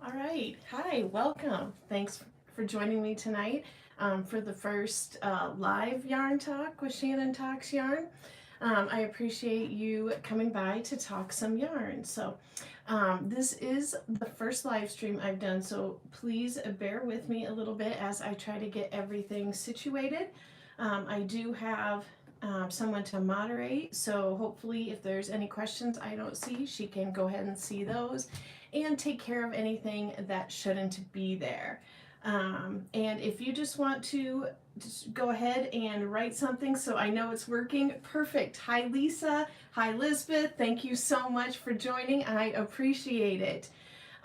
All right. Hi, welcome. Thanks for joining me tonight for the first live yarn talk with Shannon Talks Yarn. I appreciate you coming by to talk some yarn. This is the first live stream I've done, so please bear with me a little bit as I try to get everything situated. I do have someone to moderate, so hopefully if there's any questions I don't see, she can go ahead and see those and take care of anything that shouldn't be there. And if you just want to just go ahead and write something so I know it's working, perfect. Hi Lisa, hi Lisbeth, thank you so much for joining. I appreciate it.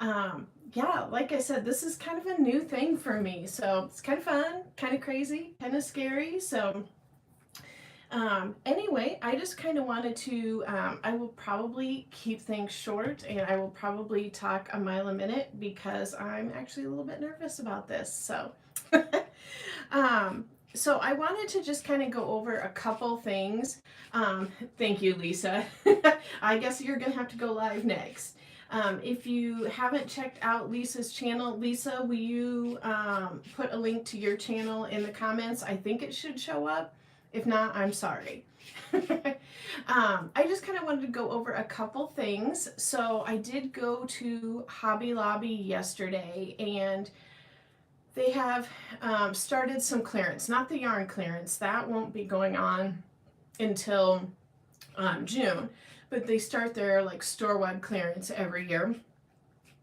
Yeah, like I said, this is kind of a new thing for me, so it's kind of fun, kind of crazy, kind of scary. Anyway, I just kind of wanted to, I will probably keep things short and I will probably talk a mile a minute because I'm actually a little bit nervous about this. So I wanted to just kind of go over a couple things. Thank you, Lisa. I guess you're going to have to go live next. If you haven't checked out Lisa's channel, Lisa, will you put a link to your channel in the comments? I think it should show up. If not, I'm sorry. I just kind of wanted to go over a couple things. So I did go to Hobby Lobby yesterday and they have started some clearance, not the yarn clearance. That won't be going on until June, but they start their like store-wide clearance every year.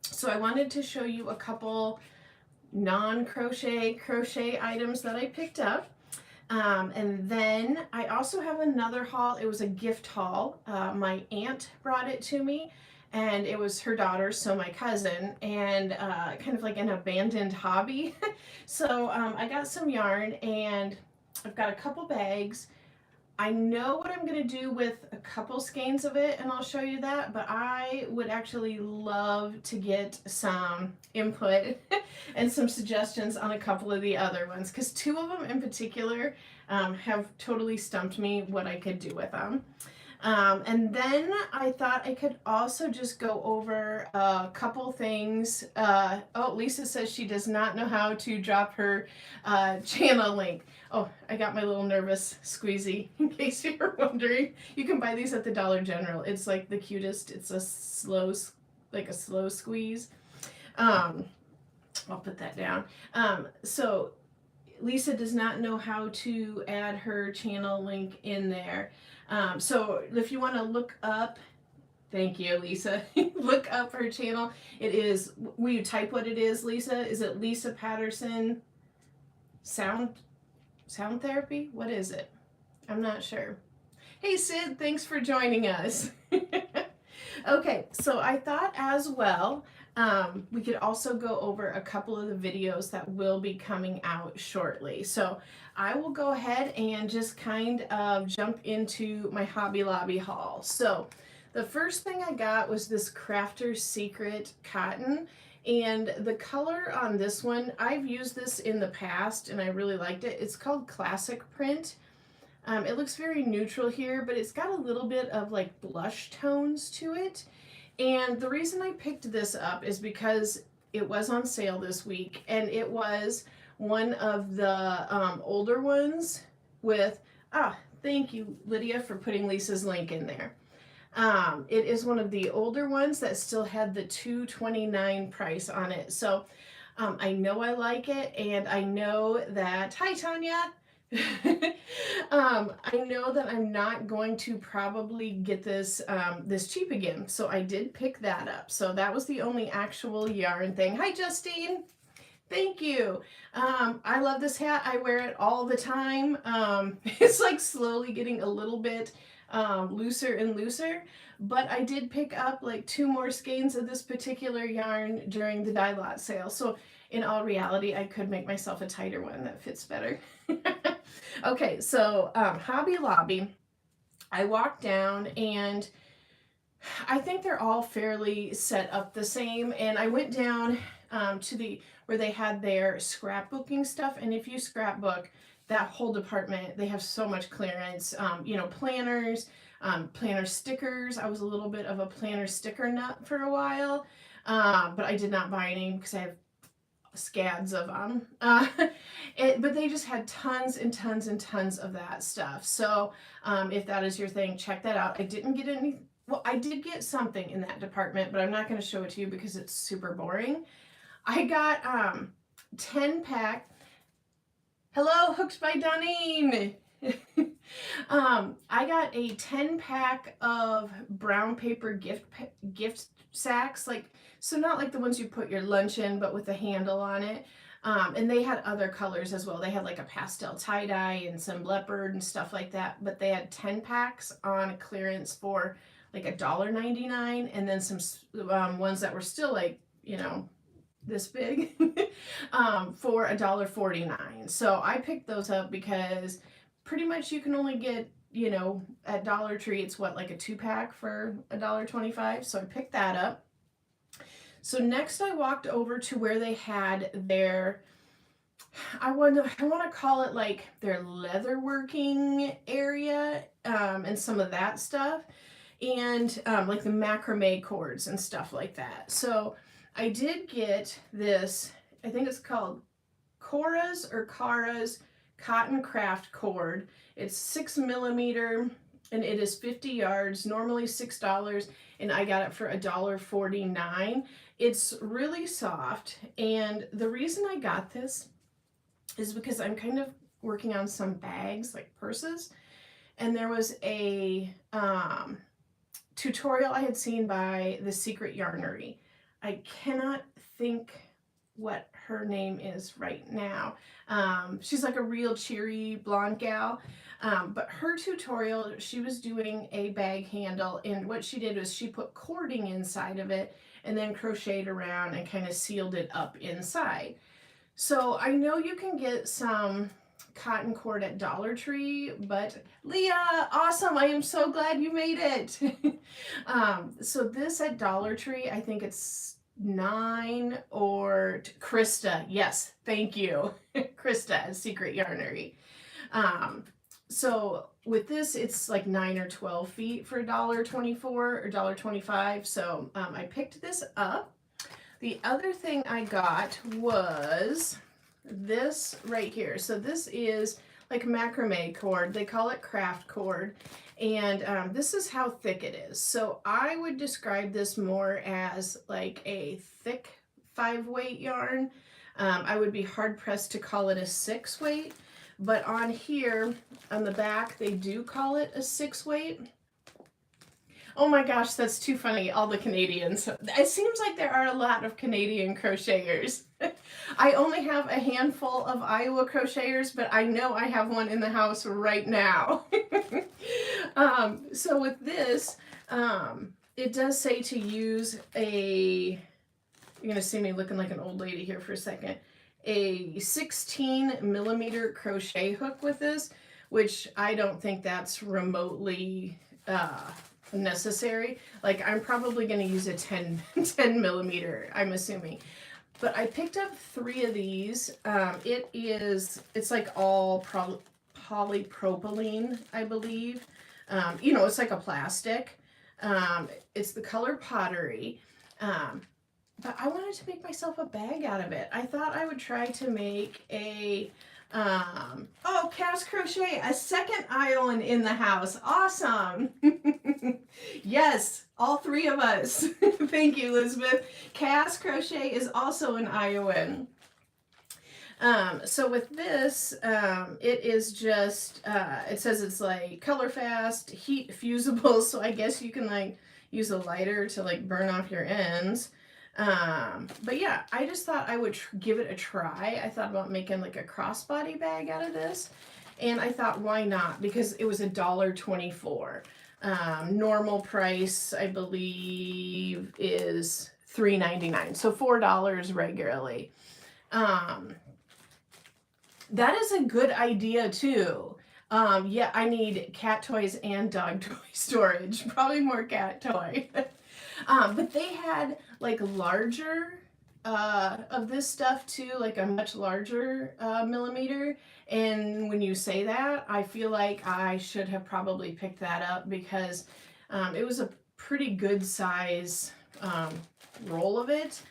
So I wanted to show you a couple crochet items that I picked up. And then I also have another haul. It was a gift haul. My aunt brought it to me and it was her daughter, so my cousin, and kind of like an abandoned hobby. So I got some yarn and I've got a couple bags. I know what I'm going to do with a couple skeins of it, and I'll show you that, but I would actually love to get some input and some suggestions on a couple of the other ones, because two of them in particular have totally stumped me what I could do with them. And then I thought I could also just go over a couple things. Oh, Lisa says she does not know how to drop her channel link. Oh, I got my little nervous squeezy in case you were wondering. You can buy these at the Dollar General. It's like the cutest. It's a slow squeeze. I'll put that down. So Lisa does not know how to add her channel link in there. So if you want to look up, thank you, Lisa, look up her channel. It is, will you type what it is, Lisa? Is it Lisa Patterson Sound Therapy? What is it? I'm not sure. Hey, Sid, thanks for joining us. Okay, so I thought as well, we could also go over a couple of the videos that will be coming out shortly. So I will go ahead and just kind of jump into my Hobby Lobby haul. So the first thing I got was this Crafter's Secret cotton. And the color on this one, I've used this in the past and I really liked it. It's called Classic Print. It looks very neutral here, but it's got a little bit of like blush tones to it. And the reason I picked this up is because it was on sale this week and it was one of the older ones with, thank you, Lydia, for putting Lisa's link in there. It is one of the older ones that still had the $2.29 price on it. So I know I like it, and I know that, hi Tanya, I know that I'm not going to probably get this this cheap again. So I did pick that up. So that was the only actual yarn thing. Hi Justine. Thank you. I love this hat. I wear it all the time. It's like slowly getting a little bit looser and looser, but I did pick up like 2 more skeins of this particular yarn during the dye lot sale. So in all reality, I could make myself a tighter one that fits better. Okay, so Hobby Lobby, I walked down and I think they're all fairly set up the same, and I went down to where they had their scrapbooking stuff, and if you scrapbook, that whole department, they have so much clearance, you know, planners, planner stickers. I was a little bit of a planner sticker nut for a while. but I did not buy any because I have scads of them. But they just had tons and tons and tons of that stuff. So if that is your thing, check that out. I didn't get any, well, I did get something in that department, but I'm not going to show it to you because it's super boring. I got 10 pack. Hello, Hooked by Donine. I got a 10 pack of brown paper gift sacks, like, so not like the ones you put your lunch in, but with a handle on it. And they had other colors as well. They had like a pastel tie-dye and some leopard and stuff like that, but they had 10 packs on clearance for like $1.99, and then some ones that were still like, you know, this big for $1.49. So I picked those up because pretty much you can only get, you know, at Dollar Tree, it's what, like a 2-pack for $1.25. So I picked that up. So next I walked over to where they had their, I want to call it like their leatherworking area, and some of that stuff, and like the macrame cords and stuff like that. So I did get this, I think it's called Cora's or Cara's cotton craft cord. It's 6mm and it is 50 yards, normally $6, and I got it for $1.49. It's really soft, and the reason I got this is because I'm kind of working on some bags, like purses, and there was a tutorial I had seen by The Secret Yarnery. I cannot think what her name is right now. She's like a real cheery blonde gal. But her tutorial, she was doing a bag handle, and what she did was she put cording inside of it and then crocheted around and kind of sealed it up inside. So I know you can get some cotton cord at Dollar Tree, but Leah, awesome, I am so glad you made it. So this at Dollar Tree, I think it's $9, or Krista, yes, thank you. Krista at Secret Yarnery. So with this, it's like 9 or 12 feet for $1.24 or $1.25. So I picked this up. The other thing I got was this right here. So this is like macrame cord. They call it craft cord. And this is how thick it is. So I would describe this more as like a thick 5-weight yarn. I would be hard pressed to call it a 6-weight. But on here, on the back, they do call it a 6-weight. Oh my gosh, that's too funny, all the Canadians. It seems like there are a lot of Canadian crocheters. I only have a handful of Iowa crocheters, but I know I have one in the house right now. So with this, it does say to use a, you're gonna see me looking like an old lady here for a second, a 16mm crochet hook with this, which I don't think that's remotely necessary. Like, I'm probably going to use a 10mm, I'm assuming. But I picked up 3 of these. It's like all polypropylene, I believe. You know, it's like a plastic. It's the color pottery. But I wanted to make myself a bag out of it. I thought I would try to make a, oh, Cass Crochet, a second Iowan in the house. Awesome. Yes, all 3 of us. Thank you, Elizabeth. Cass Crochet is also an Iowan. So with this, it is just, it says it's like color fast, heat fusible, so I guess you can like use a lighter to like burn off your ends. But yeah, I just thought I would give it a try. I thought about making like a crossbody bag out of this, and I thought, why not? Because it was $1.24. Normal price, I believe, is $3.99, so $4 regularly. That is a good idea too. Yeah, I need cat toys and dog toy storage. Probably more cat toy. But they had like larger of this stuff too, like a much larger millimeter. And when you say that, I feel like I should have probably picked that up because it was a pretty good size roll of it,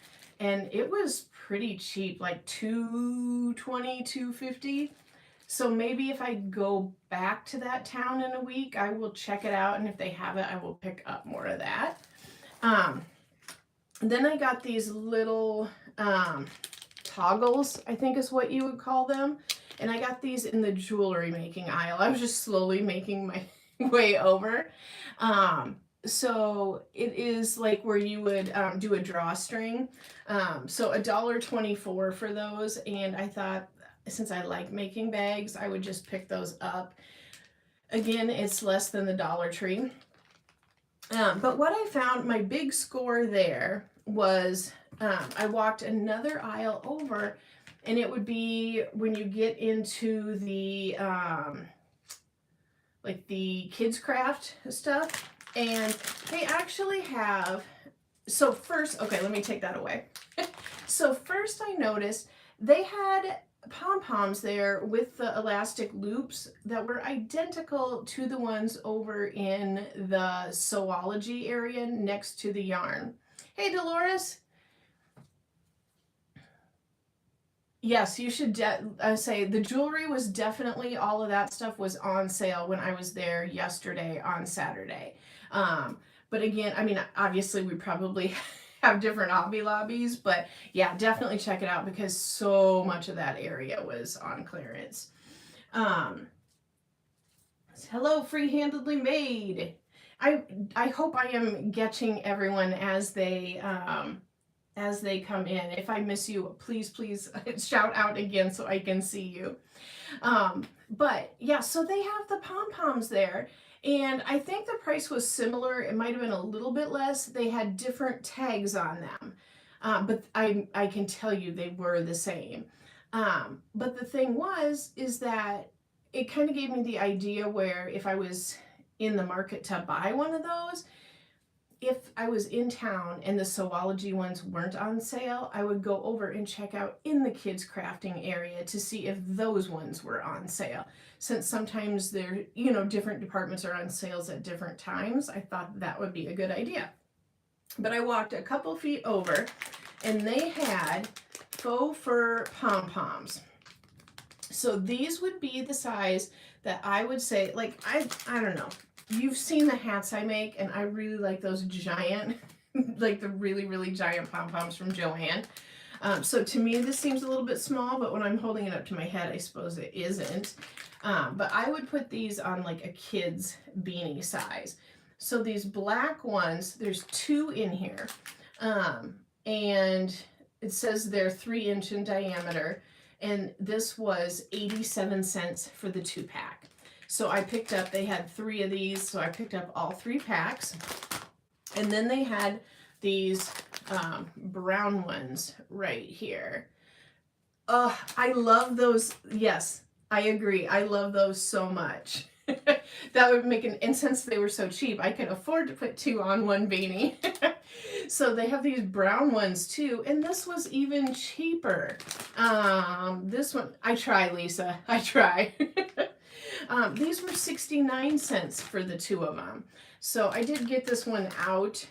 and it was pretty cheap, like $2.20, $2.50. So maybe if I go back to that town in a week, I will check it out, and if they have it, I will pick up more of that. Then I got these little toggles, I think is what you would call them. And I got these in the jewelry making aisle. I was just slowly making my way over. So it is like where you would do a drawstring. So $1.24 for those. And I thought, since I like making bags, I would just pick those up. Again, it's less than the Dollar Tree. But what I found, my big score there was I walked another aisle over, and it would be when you get into the like the kids craft stuff, and they actually have, so first, okay, let me take that away. So first I noticed they had pom-poms there with the elastic loops that were identical to the ones over in the sewology area next to the yarn. Hey, Dolores. Yes, you should say the jewelry was definitely, all of that stuff was on sale when I was there yesterday on Saturday. But again, I mean, obviously we probably have different Hobby Lobbies, but yeah, definitely check it out because so much of that area was on clearance. Hello, Free-Handedly Made. I hope I am getting everyone as they come in. If I miss you, please shout out again so I can see you. But yeah, so they have the pom-poms there, and I think the price was similar. It might have been a little bit less. They had different tags on them, but I can tell you they were the same. But the thing is that it kind of gave me the idea where if I was in the market to buy one of those, if I was in town and the sewology ones weren't on sale, I would go over and check out in the kids crafting area to see if those ones were on sale. Since sometimes they're, different departments are on sales at different times, I thought that would be a good idea. But I walked a couple feet over and they had faux fur pom-poms. So these would be the size that I would say, like, I don't know. You've seen the hats I make, and I really like those giant, like the really, really giant pom-poms from Joann. So to me, this seems a little bit small, but when I'm holding it up to my head, I suppose it isn't. But I would put these on like a kid's beanie size. So these black ones, there's 2 in here. And it says they're 3-inch in diameter. And this was 87 cents for the 2-pack. So I picked up, they had 3 of these, so I picked up all 3 packs. And then they had these brown ones right here. I love those. Yes, I agree. I love those so much. That would make and since they were so cheap, I could afford to put 2 on one beanie. So they have these brown ones too, and this was even cheaper. This one, I try, Lisa, I try. These were 69 cents for the 2 of them. So I did get this one out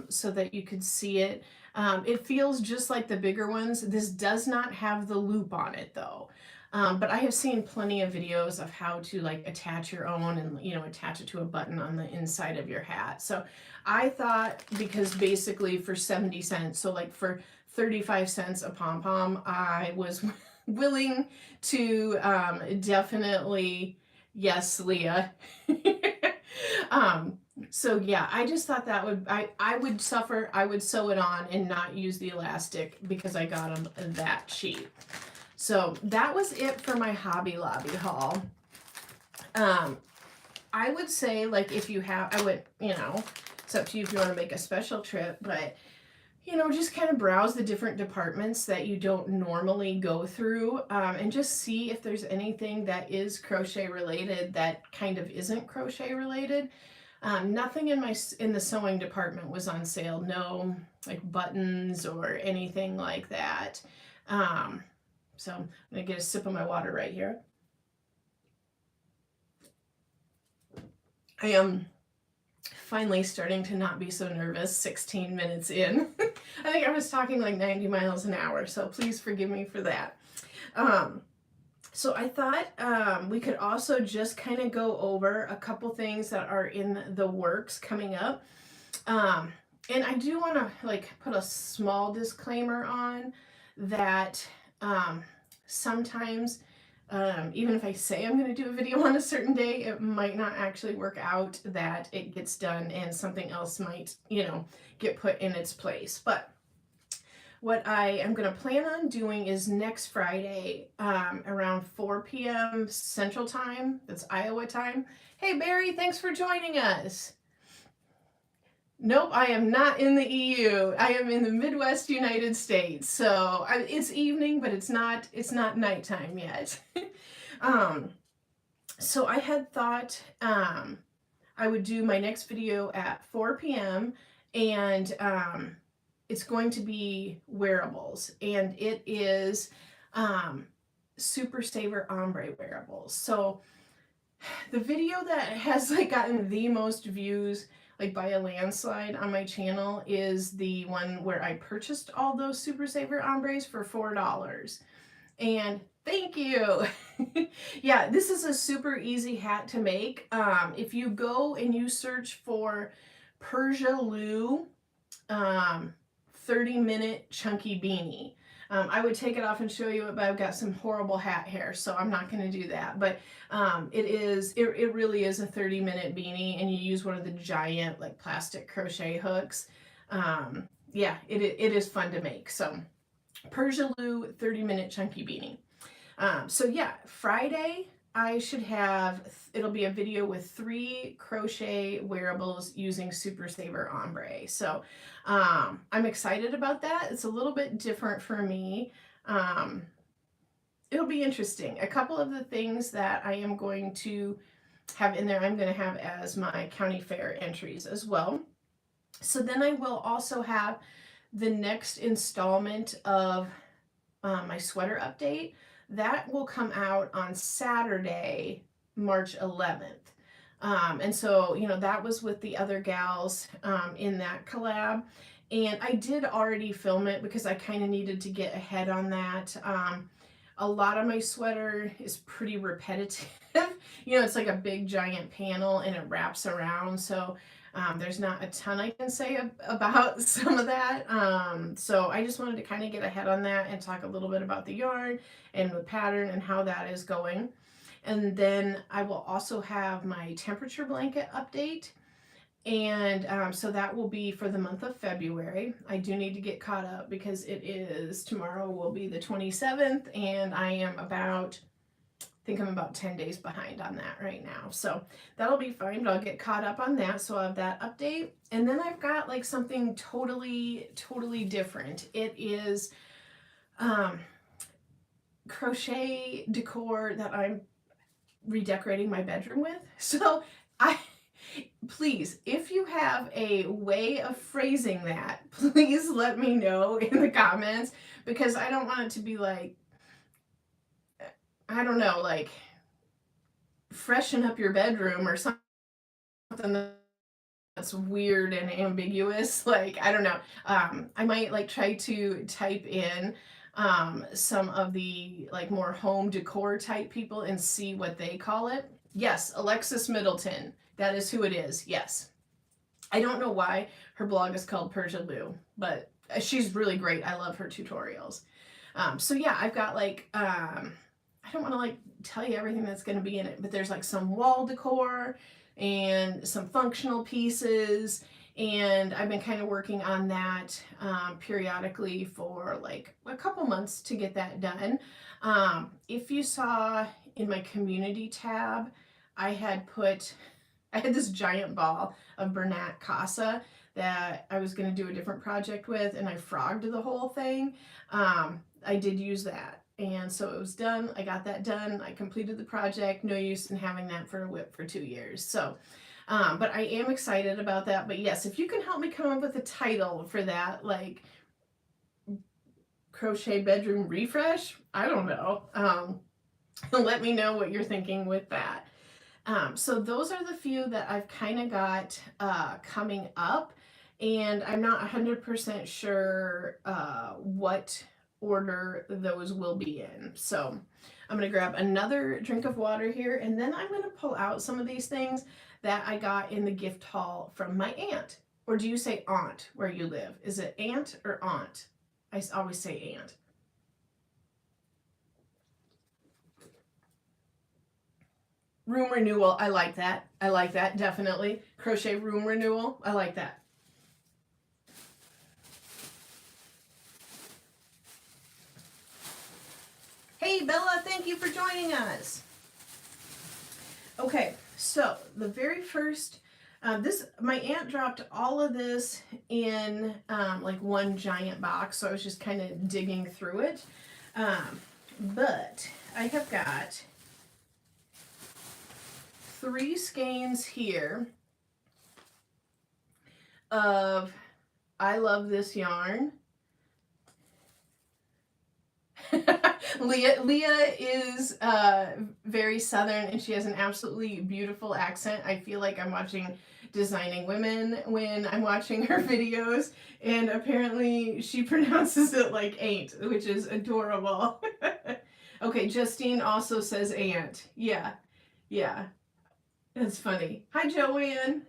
so that you could see it. It feels just like the bigger ones. This does not have the loop on it though. But I have seen plenty of videos of how to like attach your own and, attach it to a button on the inside of your hat. So I thought, because basically for 70 cents, so like for 35 cents a pom-pom, I was willing to definitely, yes, Leah. So yeah, I just thought that I would suffer, I would sew it on and not use the elastic because I got them that cheap. So that was it for my Hobby Lobby haul. I would say, like, if you have, it's up to you if you want to make a special trip, but just kind of browse the different departments that you don't normally go through, and just see if there's anything that is crochet related that kind of isn't crochet related. Nothing in the sewing department was on sale. No, like, buttons or anything like that. So I'm gonna get a sip of my water right here. I am finally starting to not be so nervous 16 minutes in. I think I was talking like 90 miles an hour, so please forgive me for that. So I thought we could also just kind of go over a couple things that are in the works coming up. And I do want to like put a small disclaimer on that sometimes even if I say I'm going to do a video on a certain day, it might not actually work out that it gets done and something else might, get put in its place. But what I am going to plan on doing is next Friday around 4 p.m. Central Time. That's Iowa time. Hey, Barry, thanks for joining us. Nope, I am not in the EU. I am in the Midwest United States. So it's evening, but it's not nighttime yet. So I had thought I would do my next video at 4 p.m. and it's going to be wearables, and it is Super Saver Ombre wearables. So the video that has like gotten the most views like by a landslide on my channel is the one where I purchased all those Super Saver Ombres for $4. And thank you. Yeah, this is a super easy hat to make. If you go and you search for Persia Lou 30-minute chunky beanie. I would take it off and show you it, but I've got some horrible hat hair, so I'm not going to do that. But it really is a 30-minute beanie, and you use one of the giant like plastic crochet hooks. Yeah, it is fun to make. So Persia Lou 30-minute chunky beanie. So yeah, Friday I should have, it'll be a video with 3 crochet wearables using Super Saver Ombre. So I'm excited about that. It's a little bit different for me. It'll be interesting. A couple of the things that I am going to have in there, I'm going to have as my county fair entries as well. So then I will also have the next installment of my sweater update. That will come out on Saturday, March 11th. And so, that was with the other gals in that collab. And I did already film it because I kind of needed to get ahead on that. A lot of my sweater is pretty repetitive. It's like a big giant panel and it wraps around. So there's not a ton I can say about some of that. So I just wanted to kind of get ahead on that and talk a little bit about the yarn and the pattern and how that is going. And then I will also have my temperature blanket update. And so that will be for the month of February. I do need to get caught up because tomorrow will be the 27th, and I'm about 10 days behind on that right now. So that'll be fine, but I'll get caught up on that. So I'll have that update. And then I've got like something totally different. It is crochet decor that I'm redecorating my bedroom with. So please, if you have a way of phrasing that, please let me know in the comments, because I don't want it to be like, I don't know, like freshen up your bedroom or something that's weird and ambiguous. Like, I don't know. I might like try to type in some of the like more home decor type people and see what they call it. Yes, Alexis Middleton. That is who it is. Yes. I don't know why her blog is called Persia Lou, but she's really great. I love her tutorials. So yeah, I've got like, I don't want to like tell you everything that's going to be in it, but there's like some wall decor and some functional pieces. And I've been kind of working on that periodically for like a couple months to get that done. If you saw in my community tab, I had this giant ball of Bernat Casa that I was going to do a different project with, and I frogged the whole thing. I did use that. And so it was done. I got that done. I completed the project. No use in having that for a whip for 2 years. So, but I am excited about that. But yes, if you can help me come up with a title for that, like crochet bedroom refresh, I don't know. Let me know what you're thinking with that. So those are the few that I've kind of got coming up, and I'm not 100% sure what order those will be in. So I'm going to grab another drink of water here, and then I'm going to pull out some of these things that I got in the gift haul from my aunt. Or do you say aunt where you live? Is it aunt or aunt? I always say aunt. Room renewal, I like that. I like that, definitely. Crochet room renewal, I like that. Hey Bella, thank you for joining us. Okay, so the very first, my aunt dropped all of this in like one giant box, so I was just kind of digging through it. But I have got 3 skeins here of I Love This Yarn. Leah is very southern, and she has an absolutely beautiful accent. I feel like I'm watching Designing Women when I'm watching her videos, and apparently she pronounces it like ain't, which is adorable. Okay, Justine also says aunt. Yeah, that's funny. Hi, Joanne.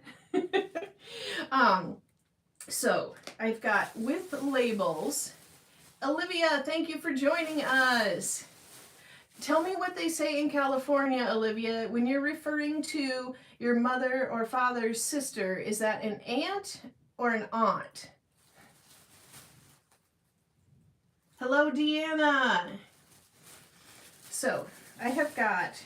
So I've got with labels. Olivia, thank you for joining us. Tell me what they say in California, Olivia, when you're referring to your mother or father's sister. Is that an aunt or an aunt? Hello, Deanna. So I have got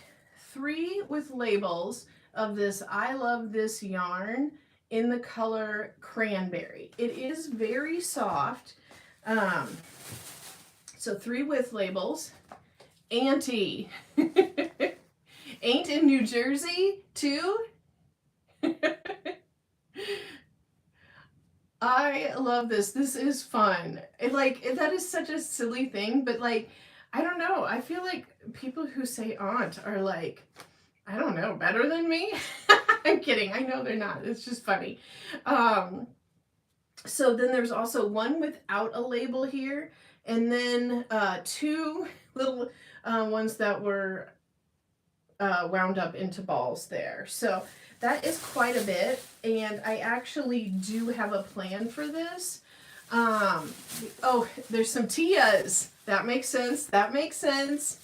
3 with labels of this I Love This yarn in the color Cranberry. It is very soft. So 3 with labels. Auntie. Ain't in New Jersey too? I love this. This is fun. That is such a silly thing, but like, I don't know. I feel like people who say aunt are like, I don't know, better than me. I'm kidding. I know they're not. It's just funny. So then there's also one without a label here, and then 2 little ones that were wound up into balls there. So that is quite a bit, and I actually do have a plan for this. Oh, there's some Tias. That makes sense. That makes sense.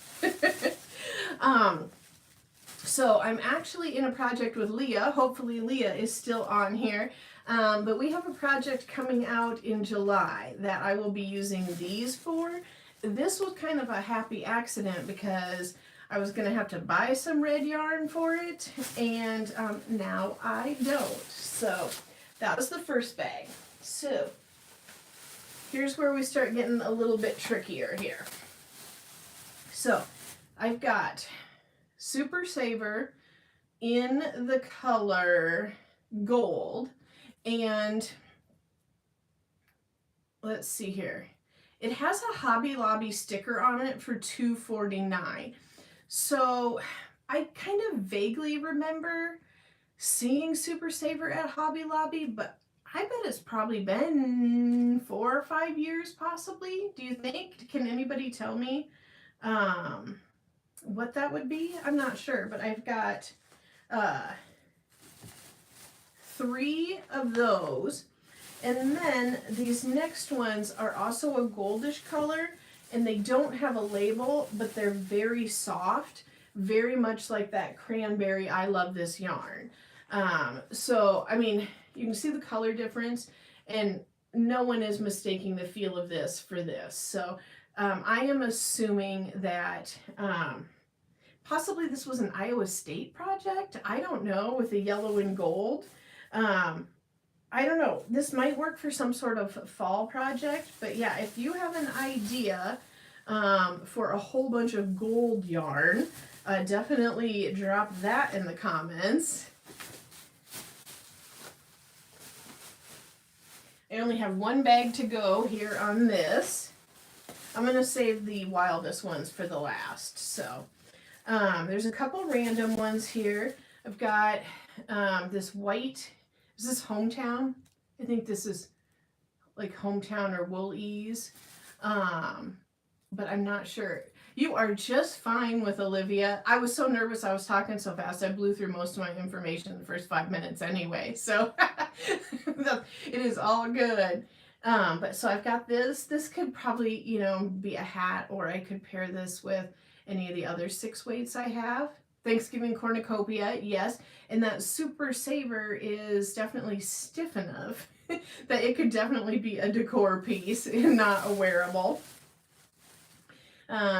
So I'm actually in a project with Leah. Hopefully Leah is still on here. But we have a project coming out in July that I will be using these for. This was kind of a happy accident because I was going to have to buy some red yarn for it, and now I don't. So that was the first bag. So here's where we start getting a little bit trickier here. So I've got Super Saver in the color gold, and let's see here. It has a Hobby Lobby sticker on it for $2.49. So I kind of vaguely remember seeing Super Saver at Hobby Lobby, but I bet it's probably been 4 or 5 years possibly. Do you think? Can anybody tell me what that would be? I'm not sure, but I've got 3 of those. And then these next ones are also a goldish color, and they don't have a label, but they're very soft, very much like that Cranberry I Love This yarn. So, I mean, you can see the color difference, and no one is mistaking the feel of this for this. So, I am assuming that possibly this was an Iowa State project. I don't know, with the yellow and gold. I don't know. This might work for some sort of fall project, but yeah, if you have an idea for a whole bunch of gold yarn, definitely drop that in the comments. I only have 1 bag to go here on this. I'm going to save the wildest ones for the last. So there's a couple random ones here. I've got this white, is this Hometown? I think this is like Hometown or Wool-Ease, but I'm not sure. You are just fine with Olivia. I was so nervous. I was talking so fast. I blew through most of my information in the first 5 minutes anyway. So it is all good. But so I've got this. This could probably, you know, be a hat, or I could pair this with any of the other 6 weights I have. Thanksgiving cornucopia, yes. And that Super Saver is definitely stiff enough that it could definitely be a decor piece and not a wearable.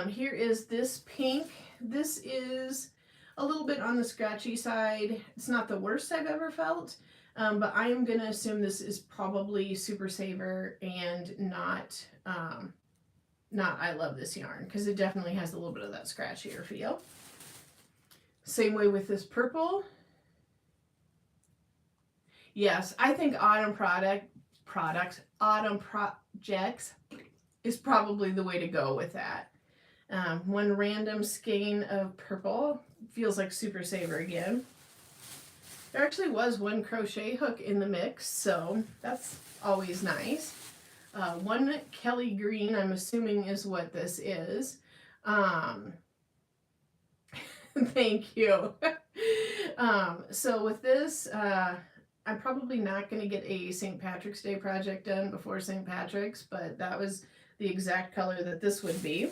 Here is this pink. This is a little bit on the scratchy side. It's not the worst I've ever felt, but I am going to assume this is probably Super Saver and not I Love This yarn, because it definitely has a little bit of that scratchier feel. Same way with this purple. Yes, I think autumn projects is probably the way to go with that. One random skein of purple feels like Super Saver again. There actually was one crochet hook in the mix, so that's always nice. One Kelly green, I'm assuming is what this is. Thank you. So with this, I'm probably not going to get a St. Patrick's Day project done before St. Patrick's, but that was the exact color that this would be.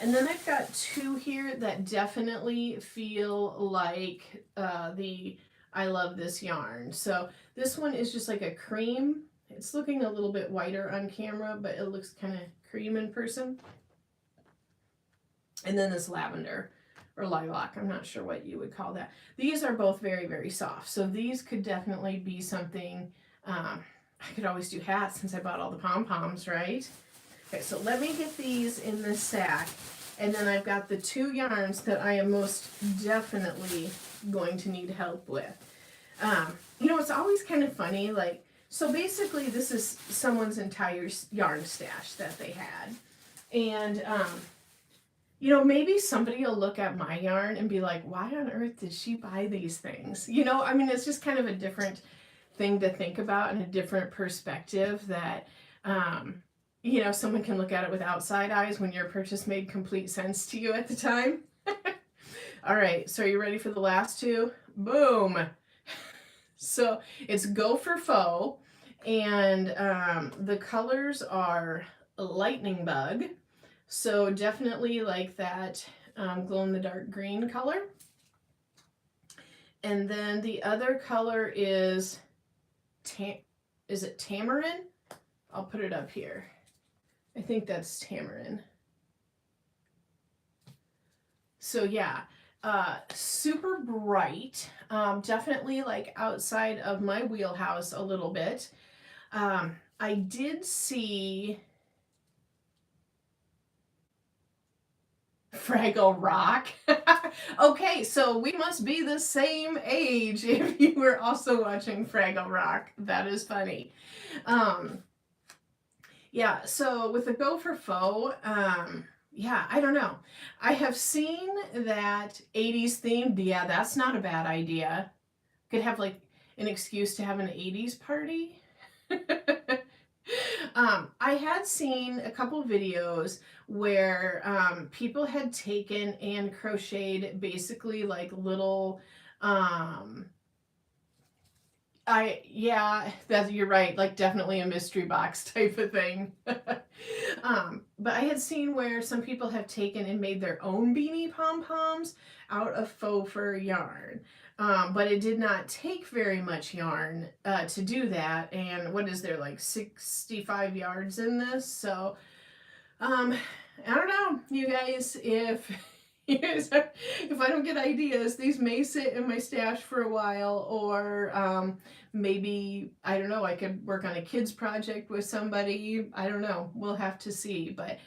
And then I've got 2 here that definitely feel like the I Love This yarn. So this one is just like a cream. It's looking a little bit whiter on camera, but it looks kind of cream in person. And then this lavender or lilac, I'm not sure what you would call that. These are both very, very soft. So these could definitely be something, I could always do hats since I bought all the pom-poms, right? Okay, so let me get these in this sack. And then I've got the 2 yarns that I am most definitely going to need help with. You know, it's always kind of funny, like, so basically this is someone's entire yarn stash that they had. And, you know, maybe somebody will look at my yarn and be like, why on earth did she buy these things? You know, I mean, it's just kind of a different thing to think about and a different perspective that, you know, someone can look at it with outside eyes when your purchase made complete sense to you at the time. All right, so are you ready for the last 2? Boom. So it's Go for Faux, and the colors are Lightning Bug. So definitely like that glow-in-the-dark green color. And then the other color is it Tamarin? I'll put it up here. I think that's Tamarin. So yeah, super bright. Definitely like outside of my wheelhouse a little bit. I did see Fraggle Rock. Okay, so we must be the same age if you were also watching Fraggle Rock. That is funny. Yeah, so with the Go for Faux, yeah, I don't know. I have seen that 80s themed. Yeah, that's not a bad idea. Could have like an excuse to have an 80s party. I had seen a couple videos where people had taken and crocheted basically like little you're right, like definitely a mystery box type of thing. But I had seen where some people have taken and made their own beanie pom-poms out of faux fur yarn. But it did not take very much yarn to do that. And what is there, like 65 yards in this? So, I don't know, you guys, if I don't get ideas, these may sit in my stash for a while, or maybe, I don't know, I could work on a kids project with somebody. I don't know. We'll have to see. But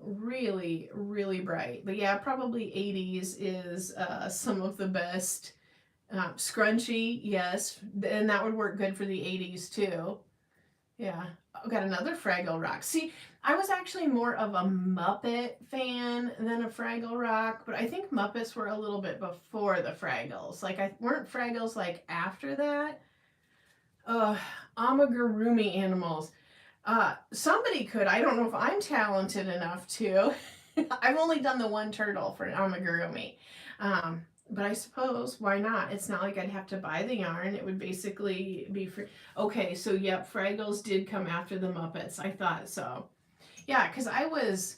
really, really bright. But yeah, probably 80s is some of the best. Scrunchy, yes, and that would work good for the 80s too. Yeah. I've got another Fraggle Rock. See, I was actually more of a Muppet fan than a Fraggle Rock, but I think Muppets were a little bit before the Fraggles. Like, I weren't Fraggles like after that. Uh, Amigurumi animals. Somebody could. I don't know if I'm talented enough to. I've only done the one turtle for amigurumi. But I suppose why not? It's not like I'd have to buy the yarn. It would basically be free. Okay, so yep, Fraggles did come after the Muppets. I thought so. Yeah, because I was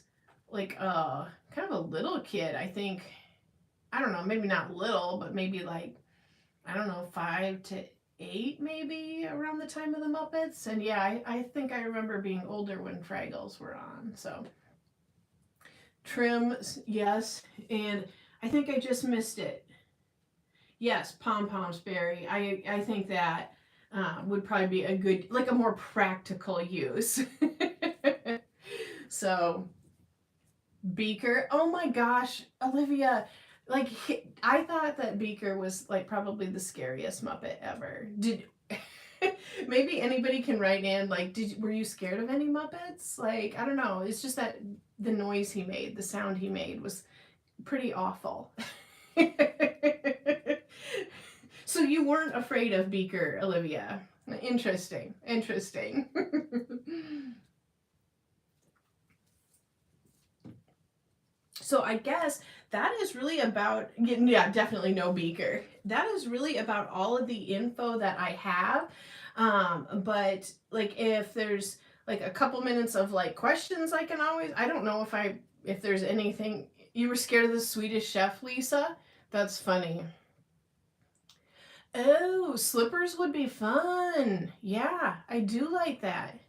like kind of a little kid. I think, I don't know, maybe not little, but maybe like, I don't know, 5 to 8 maybe around the time of the Muppets. And yeah, I think I remember being older when Fraggles were on. So Trim, yes, and I think I just missed it. Yes, Pom Poms Berry. I think that would probably be a good, like a more practical use. So Beaker. Oh my gosh, Olivia. Like I thought that Beaker was like probably the scariest Muppet ever. Did maybe anybody can write in like were you scared of any Muppets? Like I don't know. It's just that the noise he made, the sound he made was pretty awful. So you weren't afraid of Beaker, Olivia. Interesting. Interesting. So I guess that is really about, yeah, definitely no Beaker. That is really about all of the info that I have. But like if there's like a couple minutes of like questions, I can always, I don't know if there's anything, you were scared of the Swedish chef, Lisa? That's funny. Oh, slippers would be fun. Yeah, I do like that.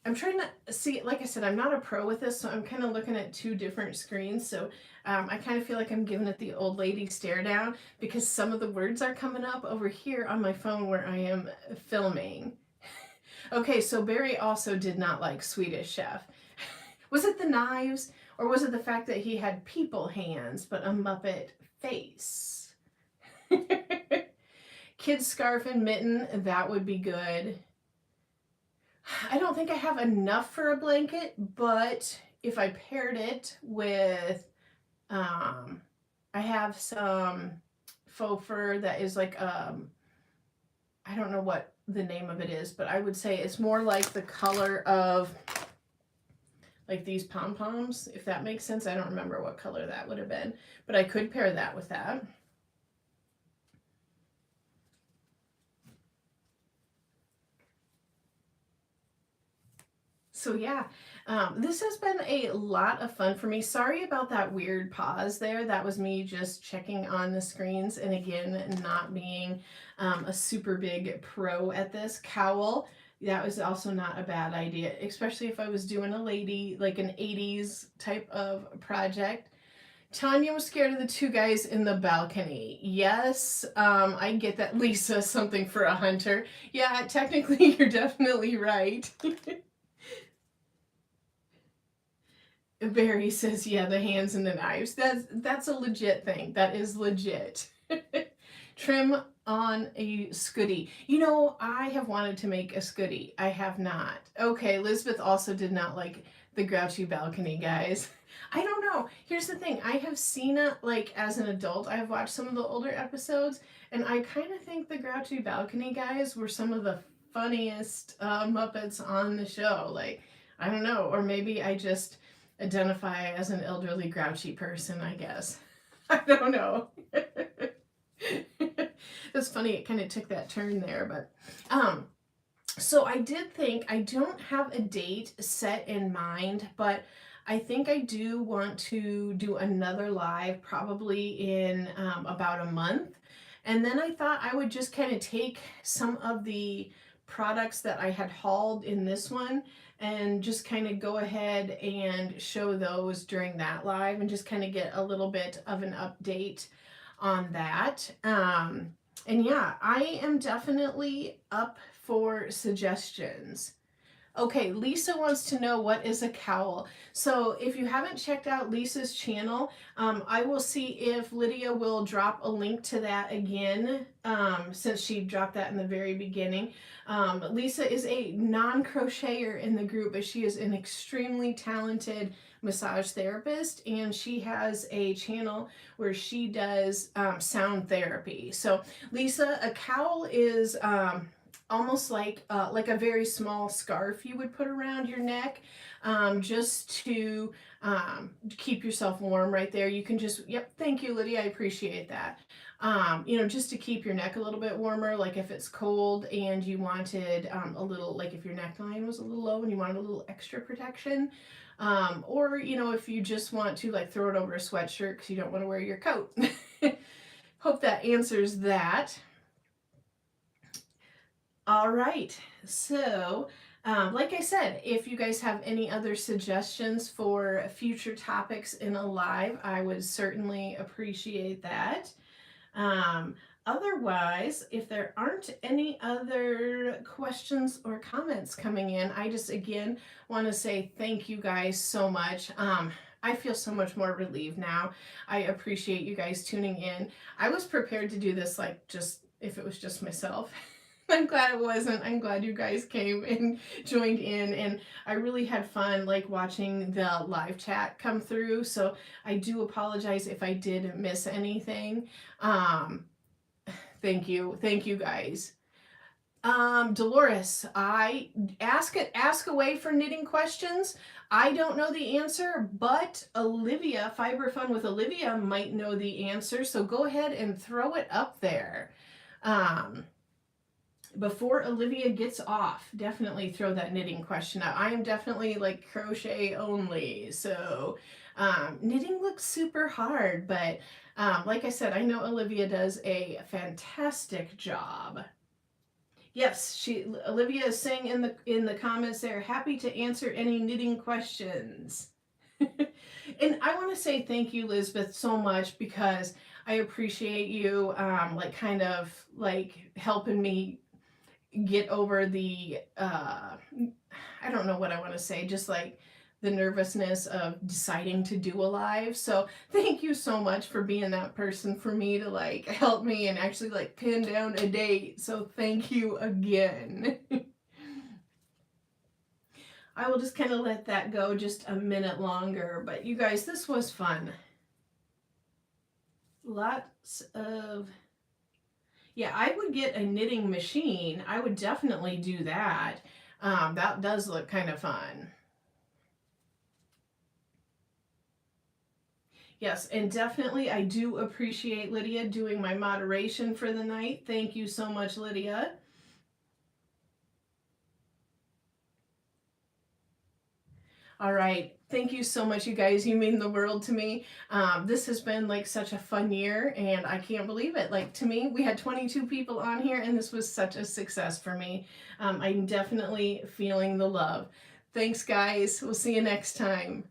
I'm trying to see, like I said, I'm not a pro with this, so I'm kind of looking at two different screens. So I kind of feel like I'm giving it the old lady stare down because some of the words are coming up over here on my phone where I am filming. Okay, so Barry also did not like Swedish Chef. Was it the knives or was it the fact that he had people hands but a Muppet face? Kid scarf and mitten, that would be good. I don't think I have enough for a blanket, but if I paired it with, I have some faux fur that is like, I don't know what the name of it is, but I would say it's more like the color of like these pom-poms, if that makes sense. I don't remember what color that would have been, but I could pair that with that. So yeah, this has been a lot of fun for me. Sorry about that weird pause there. That was me just checking on the screens and again, not being a super big pro at this. Cowl, that was also not a bad idea, especially if I was doing a lady, like an 80s type of project. Tanya was scared of the two guys in the balcony. Yes, I get that. Lisa, something for a hunter. Yeah, technically you're definitely right. Barry says, yeah, the hands and the knives. That's a legit thing. That is legit. Trim on a scooty. You know, I have wanted to make a scooty. I have not. Okay, Elizabeth also did not like the grouchy balcony guys. I don't know. Here's the thing. I have seen it like as an adult. I have watched some of the older episodes, and I kind of think the grouchy balcony guys were some of the funniest Muppets on the show. Like, I don't know. Or maybe I just identify as an elderly grouchy person, I guess. I don't know. It's funny, it kind of took that turn there, but so I did think, I don't have a date set in mind, but I think I do want to do another live probably in about a month. And then I thought I would just kind of take some of the products that I had hauled in this one and just kind of go ahead and show those during that live and just kind of get a little bit of an update on that. And yeah, I am definitely up for suggestions. Okay, Lisa wants to know what is a cowl. So if you haven't checked out Lisa's channel, I will see if Lydia will drop a link to that again, since she dropped that in the very beginning. Lisa is a non-crocheter in the group, but she is an extremely talented massage therapist, and she has a channel where she does sound therapy. So Lisa, a cowl is almost like a very small scarf you would put around your neck, just to keep yourself warm right there. You can just, yep, thank you, Lydia, I appreciate that. You know, just to keep your neck a little bit warmer, like if it's cold and you wanted a little, like if your neckline was a little low and you wanted a little extra protection, or, you know, if you just want to like throw it over a sweatshirt because you don't want to wear your coat. Hope that answers that. All right, so like I said, if you guys have any other suggestions for future topics in a live, I would certainly appreciate that. Otherwise, if there aren't any other questions or comments coming in, I just again want to say thank you guys so much. I feel so much more relieved now. I appreciate you guys tuning in. I was prepared to do this like just if it was just myself. I'm glad it wasn't. I'm glad you guys came and joined in, and I really had fun like watching the live chat come through. So I do apologize if I did miss anything. Thank you guys. Dolores, I ask away for knitting questions. I don't know the answer, but Olivia, Fiber Fun with Olivia might know the answer. So go ahead and throw it up there. Before Olivia gets off, definitely throw that knitting question out. I am definitely like crochet only, so knitting looks super hard, but like I said, I know Olivia does a fantastic job. Yes, Olivia is saying in the comments there, happy to answer any knitting questions. And I want to say thank you, Lisbeth, so much because I appreciate you like kind of like helping me get over the I don't know what I want to say, just like the nervousness of deciding to do a live. So thank you so much for being that person for me to like help me and actually like pin down a date. So thank you again. I will just kind of let that go just a minute longer, but you guys, this was fun. Lots of, yeah, I would get a knitting machine. I would definitely do that. That does look kind of fun. Yes, and definitely I do appreciate Lydia doing my moderation for the night. Thank you so much, Lydia. All right. Thank you so much, you guys. You mean the world to me. This has been like such a fun year, and I can't believe it. Like to me, we had 22 people on here, and this was such a success for me. I'm definitely feeling the love. Thanks, guys. We'll see you next time.